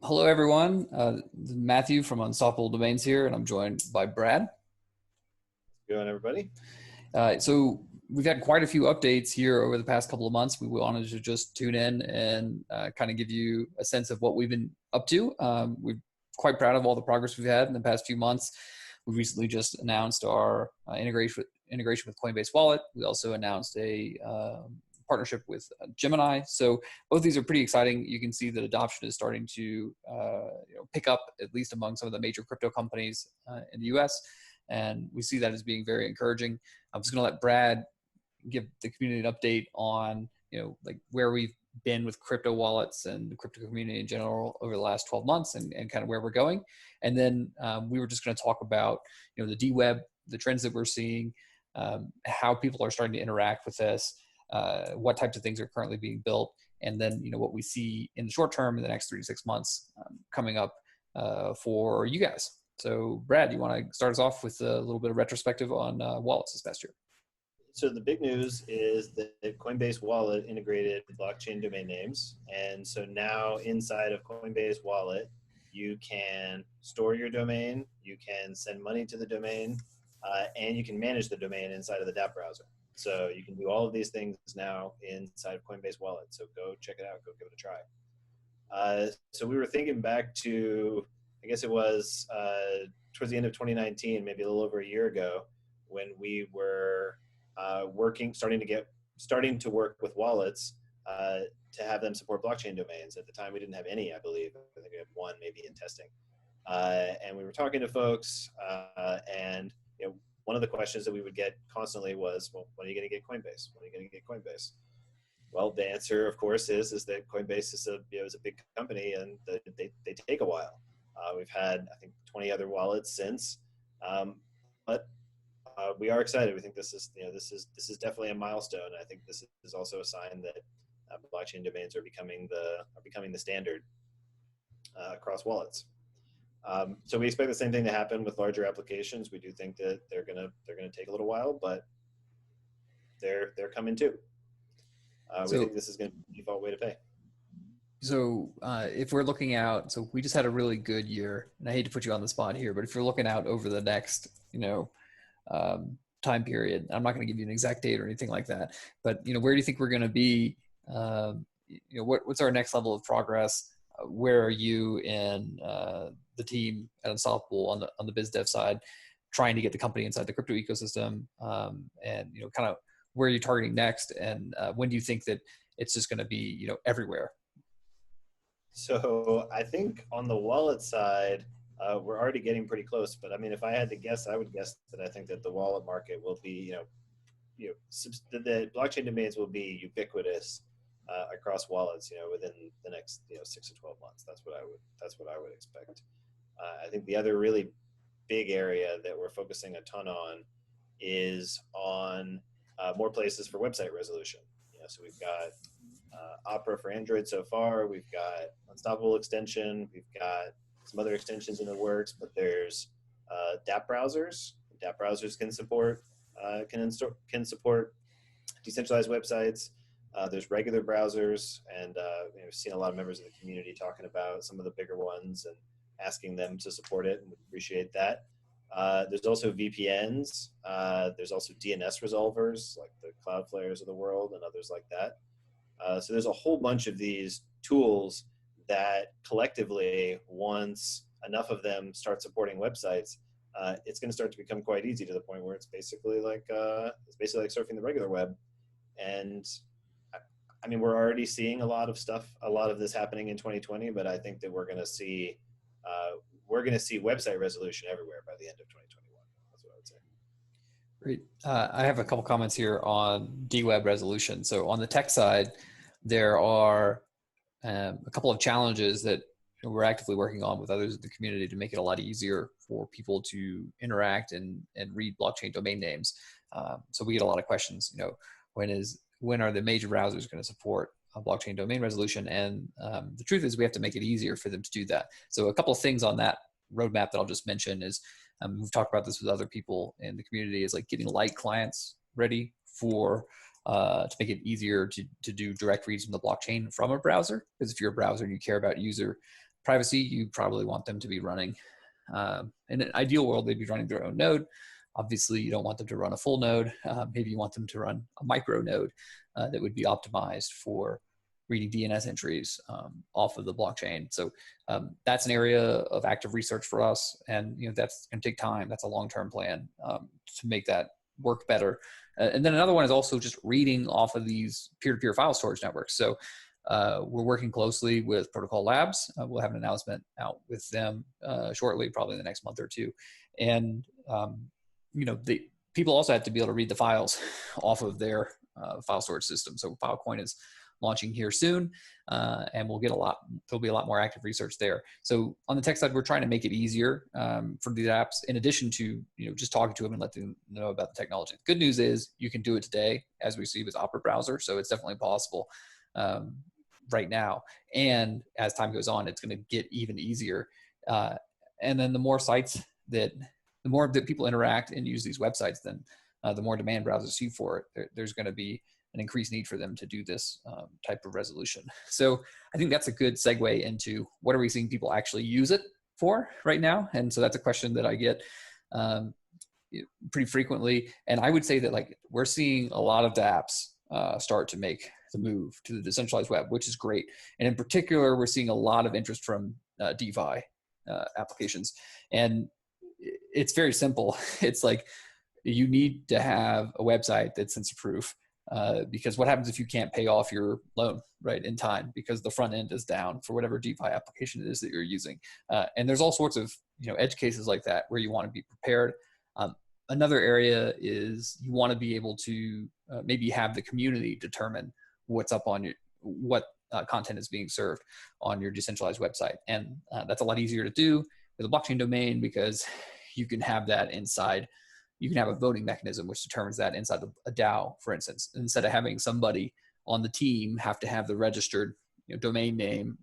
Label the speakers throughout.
Speaker 1: Hello, everyone. This is Matthew from Unstoppable Domains here, and I'm joined by Brad.
Speaker 2: Going, everybody?
Speaker 1: So we've had quite a few updates here over the past couple of months. We wanted to just tune in and kind of give you a sense of what we've been up to. We're quite proud of all the progress we've had in the past few months. We recently just announced our integration with Coinbase Wallet. We also announced a partnership with Gemini. So both of these are pretty exciting. You can see that adoption is starting to pick up, at least among some of the major crypto companies in the US. And we see that as being very encouraging. I'm just going to let Brad give the community an update on, like where we've been with crypto wallets and the crypto community in general over the last 12 months and kind of where we're going. And then we were just going to talk about, the dweb, the trends that we're seeing, how people are starting to interact with this, what types of things are currently being built, and then, what we see in the short term in the next 3 to 6 months coming up for you guys. So, Brad, you want to start us off with a little bit of retrospective on wallets this past year?
Speaker 2: So the big news is that Coinbase Wallet integrated blockchain domain names. And so now inside of Coinbase Wallet, you can store your domain, you can send money to the domain, and you can manage the domain inside of the dApp browser. So you can do all of these things now inside of Coinbase Wallet. So go check it out, go give it a try. So we were thinking back to, I guess it was towards the end of 2019, maybe a little over a year ago, when we were starting to work with wallets to have them support blockchain domains. At the time, we didn't have any, I believe. I think we had one maybe in testing. And we were talking to folks, and one of the questions that we would get constantly was, well, when are you going to get Coinbase? When are you going to get Coinbase? Well, the answer, of course, is that Coinbase is a big company, and they take a while. We've had, I think, 20 other wallets since, but we are excited. We think this is definitely a milestone. I think this is also a sign that blockchain domains are becoming the standard across wallets. So we expect the same thing to happen with larger applications. We do think that they're gonna take a little while, but they're coming too. We think this is going to be the default way to pay.
Speaker 1: So if we're looking out, so we just had a really good year, and I hate to put you on the spot here, but if you're looking out over the next, time period, I'm not going to give you an exact date or anything like that, but, where do you think we're going to be? What's our next level of progress? Where are you in the team at Unstoppable on the biz dev side, trying to get the company inside the crypto ecosystem, and, kind of where are you targeting next? And when do you think that it's just going to be, everywhere?
Speaker 2: So I think on the wallet side, we're already getting pretty close. But I mean, if I had to guess, I would guess that I think that the wallet market will be, the blockchain domains will be ubiquitous across wallets, within the next 6 to 12 months. That's what I would expect. I think the other really big area that we're focusing a ton on is on more places for website resolution. So we've got Opera for Android so far. We've got Unstoppable extension. We've got some other extensions in the works, but there's dApp browsers. dApp browsers can support decentralized websites. There's regular browsers, and we've seen a lot of members of the community talking about some of the bigger ones and asking them to support it, and we appreciate that. There's also VPNs. There's also DNS resolvers like the Cloudflares of the world and others like that. So there's a whole bunch of these tools that collectively, once enough of them start supporting websites, it's going to start to become quite easy to the point where it's basically like surfing the regular web. And I mean, we're already seeing a lot of this happening in 2020, but I think that we're going to see website resolution everywhere by the end of 2021. That's what I would say.
Speaker 1: Great. I have a couple comments here on dweb resolution. So on the tech side, there are a couple of challenges that we're actively working on with others in the community to make it a lot easier for people to interact and read blockchain domain names. So we get a lot of questions, when are the major browsers going to support blockchain domain resolution? And the truth is we have to make it easier for them to do that. So a couple of things on that roadmap that I'll just mention is, we've talked about this with other people in the community, is like getting light clients ready for to make it easier to do direct reads from the blockchain from a browser. Because if you're a browser and you care about user privacy, you probably want them to be running, in an ideal world, they'd be running their own node. Obviously, you don't want them to run a full node. Maybe you want them to run a micro node that would be optimized for reading DNS entries off of the blockchain. So that's an area of active research for us, and that's going to take time. That's a long-term plan to make that work better. And then another one is also just reading off of these peer-to-peer file storage networks. So we're working closely with Protocol Labs. We'll have an announcement out with them shortly, probably in the next month or two. And the people also have to be able to read the files off of their file storage system. So Filecoin is launching here soon, and there'll be a lot more active research there. So on the tech side, we're trying to make it easier for these apps, in addition to just talking to them and letting them know about the technology. The good news is you can do it today, as we see with Opera Browser, so it's definitely possible right now. And as time goes on, it's going to get even easier. And then the more that people interact and use these websites, then the more demand browsers see for it. There's going to be an increased need for them to do this type of resolution. So I think that's a good segue into what are we seeing people actually use it for right now? And so that's a question that I get pretty frequently. And I would say that we're seeing a lot of the apps start to make the move to the decentralized web, which is great. And in particular, we're seeing a lot of interest from DeFi applications. And it's very simple. It's you need to have a website that's sensor-proof. Because what happens if you can't pay off your loan in time because the front end is down for whatever DeFi application it is that you're using? And there's all sorts of edge cases like that where you want to be prepared. Another area is you want to be able to maybe have the community determine what's up on what content is being served on your decentralized website, and that's a lot easier to do with a blockchain domain because you can have that inside. You can have a voting mechanism which determines that inside a DAO, for instance, instead of having somebody on the team have to have the registered domain name,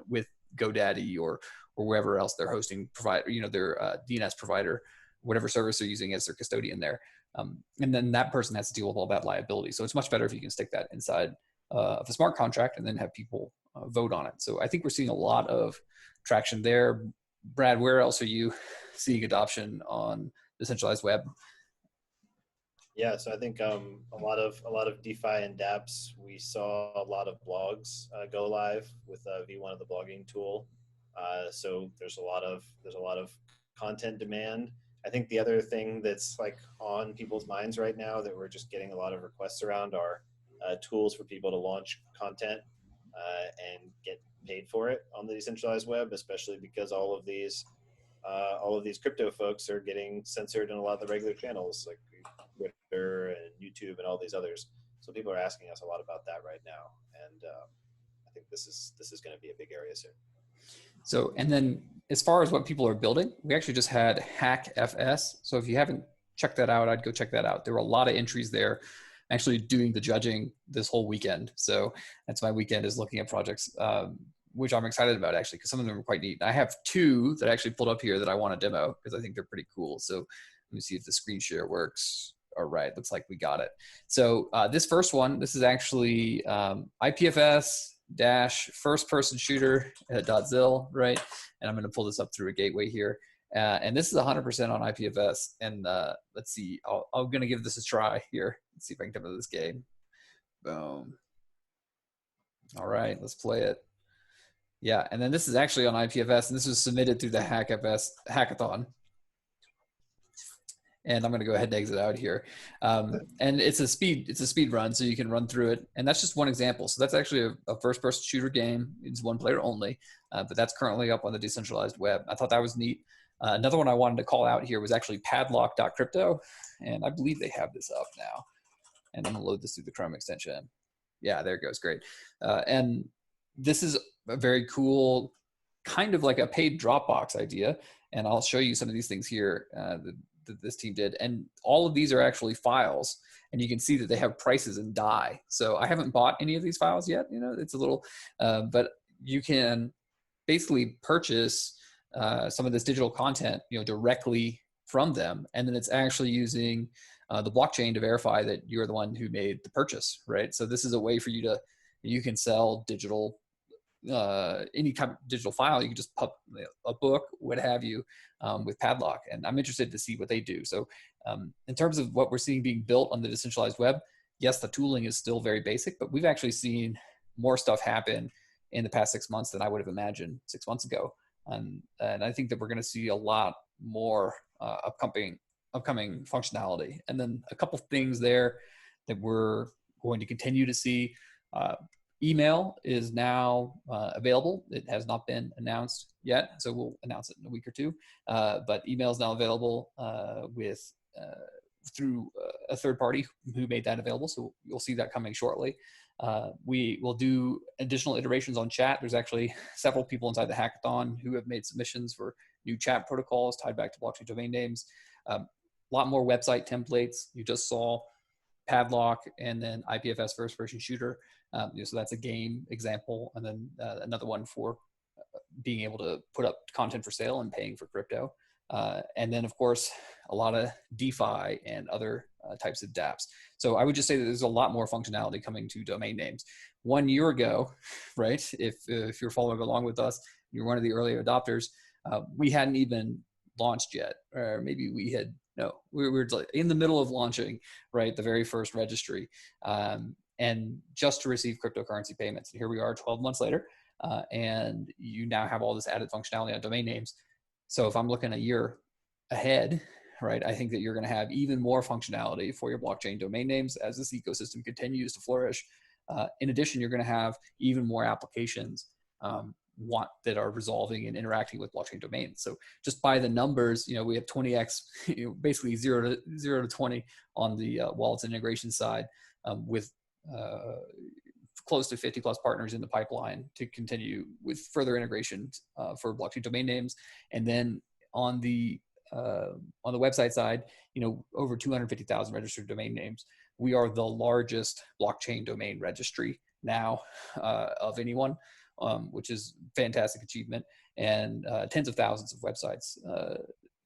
Speaker 1: with GoDaddy or wherever else they're hosting provider, their DNS provider, whatever service they're using as their custodian there. And then that person has to deal with all that liability. So it's much better if you can stick that inside of a smart contract and then have people vote on it. So I think we're seeing a lot of traction there. Brad, where else are you seeing adoption on the centralized web?
Speaker 2: Yeah, so I think a lot of DeFi and dApps. We saw a lot of blogs go live with V1 of the blogging tool. So there's a lot of content demand. I think the other thing that's on people's minds right now that we're just getting a lot of requests around are tools for people to launch content and get paid for it on the decentralized web, especially because all of these crypto folks are getting censored in a lot of the regular channels like Twitter and YouTube and all these others. So people are asking us a lot about that right now, and I think this is going to be a big area soon.
Speaker 1: So, and then as far as what people are building, we actually just had HackFS. So if you haven't checked that out, I'd go check that out. There were a lot of entries there. I'm actually doing the judging this whole weekend. So that's my weekend, is looking at projects, which I'm excited about actually, because some of them are quite neat. I have two that I actually pulled up here that I want to demo because I think they're pretty cool. So let me see if the screen share works. All right, looks like we got it. So this first one, this is actually IPFS first person shooter .zil, right? And I'm going to pull this up through a gateway here. And this is 100% on IPFS. And let's see, I'm going to give this a try here. Let's see if I can come to this game. Boom. All right, let's play it. Yeah, and then this is actually on IPFS, and this was submitted through the Hackathon. And I'm going to go ahead and exit out here. And it's a speed run, so you can run through it. And that's just one example. So that's actually a first-person shooter game. It's one player only, but that's currently up on the decentralized web. I thought that was neat. Another one I wanted to call out here was actually padlock.crypto, and I believe they have this up now. And I'm going to load this through the Chrome extension. Yeah, there it goes. Great. And this is a very cool, kind of like a paid Dropbox idea. And I'll show you some of these things here that this team did. And all of these are actually files. And you can see that they have prices in DAI. So I haven't bought any of these files yet. It's a little, but you can basically purchase some of this digital content, directly from them. And then it's actually using the blockchain to verify that you're the one who made the purchase, right? So this is a way for you can sell digital any kind of digital file. You can just pub a book, what have you, with Padlock. And I'm interested to see what they do. So in terms of what we're seeing being built on the decentralized web, yes, the tooling is still very basic, but we've actually seen more stuff happen in the past 6 months than I would have imagined 6 months ago. And I think that we're going to see a lot more upcoming functionality. And then a couple things there that we're going to continue to see. Email is now available. It has not been announced yet, so we'll announce it in a week or two. But email is now available through a third party who made that available, so you'll see that coming shortly. We will do additional iterations on chat. There's actually several people inside the hackathon who have made submissions for new chat protocols tied back to blockchain domain names. A lot more website templates. You just saw Padlock and then IPFS first person shooter. So that's a game example. And then another one for being able to put up content for sale and paying for crypto. And then of course, a lot of DeFi and other types of dApps. So I would just say that there's a lot more functionality coming to domain names. 1 year ago, right? If you're following along with us, you're one of the early adopters, we hadn't even launched yet, or maybe we had, no, we were in the middle of launching, right? The very first registry, and just to receive cryptocurrency payments. And here we are 12 months later, and you now have all this added functionality on domain names. So if I'm looking a year ahead, right, I think that you're going to have even more functionality for your blockchain domain names as this ecosystem continues to flourish. In addition, you're going to have even more applications that are resolving and interacting with blockchain domains. So just by the numbers, we have 20x, basically 0 to 20 on the wallets integration side, with close to 50 plus partners in the pipeline to continue with further integrations for blockchain domain names. And then on the website side, over 250,000 registered domain names. We are the largest blockchain domain registry now of anyone, which is a fantastic achievement, and tens of thousands of websites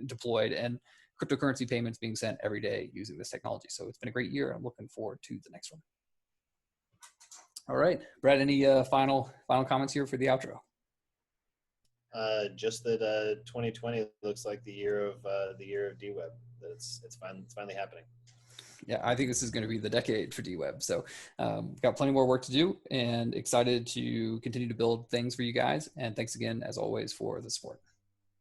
Speaker 1: deployed, and cryptocurrency payments being sent every day using this technology. So it's been a great year. I'm looking forward to the next one. All right, Brad, any final comments here for the outro?
Speaker 2: Just that 2020 looks like the year of dweb. It's finally happening.
Speaker 1: Yeah, I think this is going to be the decade for dweb. So got plenty more work to do, and excited to continue to build things for you guys. And thanks again, as always, for the support.